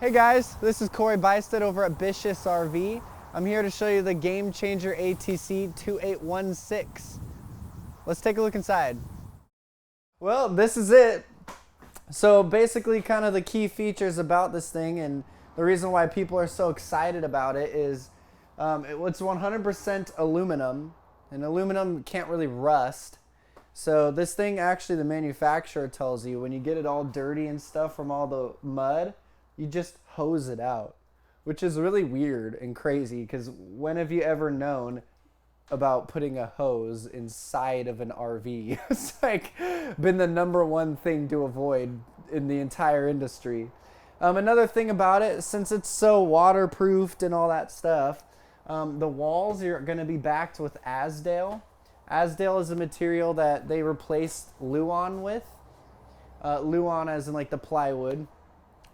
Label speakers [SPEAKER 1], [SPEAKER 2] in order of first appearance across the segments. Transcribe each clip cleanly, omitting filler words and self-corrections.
[SPEAKER 1] Hey guys, this is coBuystedt over at BISH'S RV. I'm here to show you the Game Changer ATC 2816. Let's take a look inside. Well, this is it. So basically kind of the key features about this thing and the reason why people are so excited about it is it's 100% aluminum, and aluminum can't really rust. So this thing, actually the manufacturer tells you when you get it all dirty and stuff from all the mud, you just hose it out, which is really weird and crazy because when have you ever known about putting a hose inside of an RV? It's like been the #1 thing to avoid in the entire industry. Another thing about it, since it's so waterproofed and all that stuff, the walls are going to be backed with Azdale. Azdale is a material that they replaced Luan with. Luan as in like the plywood.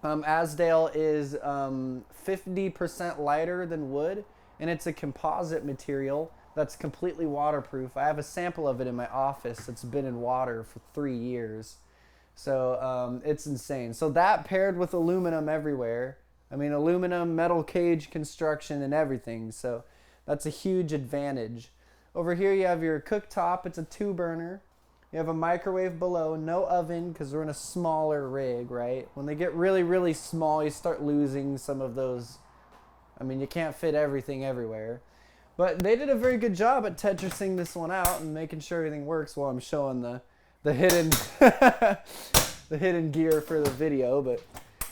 [SPEAKER 1] Azdale is 50% lighter than wood, and it's a composite material that's completely waterproof. I have a sample of it in my office. It's been in water for 3 years. So it's insane. So that paired with aluminum everywhere. I mean, aluminum, metal cage construction, and everything. So that's a huge advantage. Over here you have your cooktop. It's a 2-burner. You have a microwave below, no oven because we're in a smaller rig, right? When they get really, really small, you start losing some of those. I mean, you can't fit everything everywhere. But they did a very good job at Tetrising this one out and making sure everything works while I'm showing the hidden the hidden gear for the video. But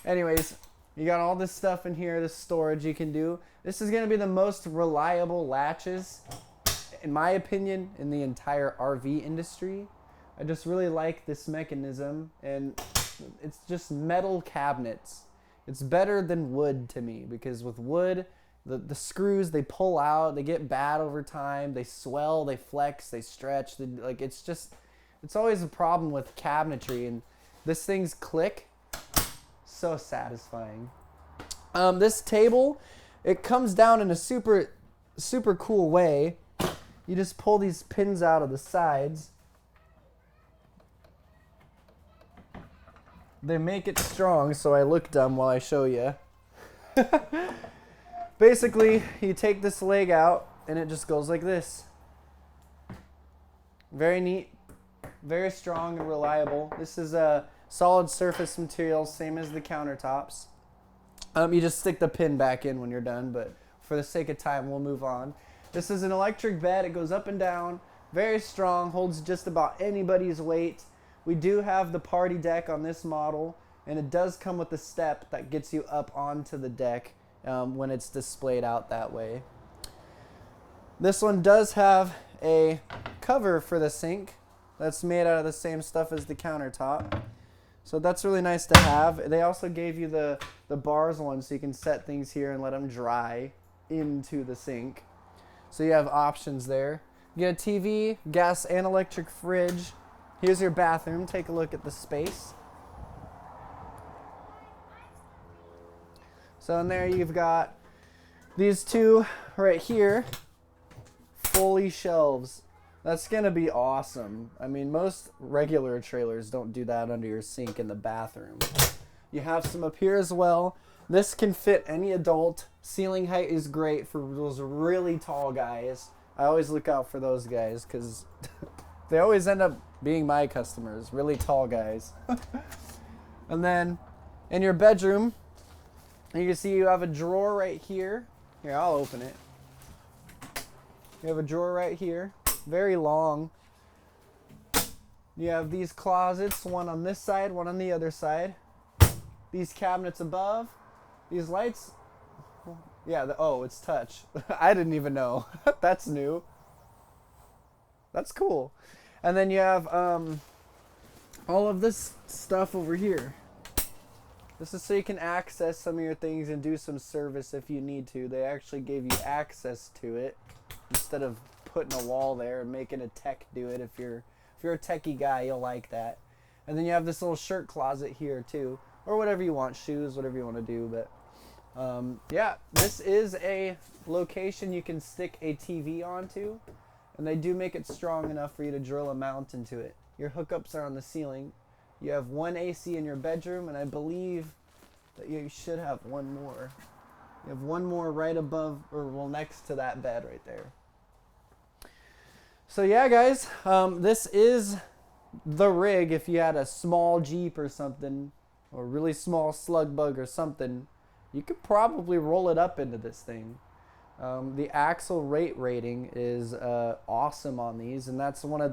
[SPEAKER 1] anyways, you got all this stuff in here, this storage you can do. This is going to be the most reliable latches, in my opinion, in the entire RV industry. I just really like this mechanism, and it's just metal cabinets. It's better than wood to me, because with wood, the screws, they pull out, they get bad over time, they swell, they flex, they stretch, it's always a problem with cabinetry, and this thing's click, so satisfying. This table, it comes down in a super, super cool way. You just pull these pins out of the sides. They make it strong, so I look dumb while I show you. Basically, you take this leg out, and it just goes like this. Very neat, very strong and reliable. This is a solid surface material, same as the countertops. You just stick the pin back in when you're done, but for the sake of time, we'll move on. This is an electric bed. It goes up and down, very strong, holds just about anybody's weight. We do have the party deck on this model, and it does come with a step that gets you up onto the deck when it's displayed out that way. This one does have a cover for the sink that's made out of the same stuff as the countertop. So that's really nice to have. They also gave you the bars one so you can set things here and let them dry into the sink. So you have options there. You get a TV, gas and electric fridge. Here's your bathroom. Take a look at the space. So in there you've got these two right here, fully shelves. That's gonna be awesome. I mean, most regular trailers don't do that under your sink in the bathroom. You have some up here as well. This can fit any adult. Ceiling height is great for those really tall guys. I always look out for those guys because they always end up being my customers, really tall guys. And then in your bedroom, you can see you have a drawer right here. Here, I'll open it. You have a drawer right here, very long. You have these closets, one on this side, one on the other side. These cabinets above. These lights, yeah, oh, it's touch. I didn't even know. That's new. That's cool. And then you have all of this stuff over here. This is so you can access some of your things and do some service if you need to. They actually gave you access to it instead of putting a wall there and making a tech do it. If you're a techie guy, you'll like that. And then you have this little shirt closet here too, or whatever you want, shoes, whatever you want to do. But yeah, this is a location you can stick a TV onto, and they do make it strong enough for you to drill a mount into it. Your hookups are on the ceiling. You have one AC in your bedroom, and I believe You should have one more. You have one more right above, or well, next to that bed right there. So yeah, guys, this is the rig. If you had a small Jeep or something, or a really small slug bug or something, you could probably roll it up into this thing. The axle rate rating is awesome on these, and that's one of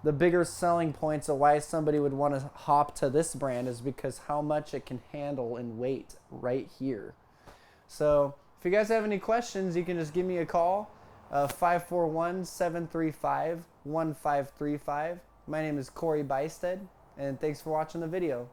[SPEAKER 1] the bigger selling points of why somebody would want to hop to this brand, is because how much it can handle in weight right here. So if you guys have any questions, you can just give me a call, 541-735-1535. My name is coBuystedt, and thanks for watching the video.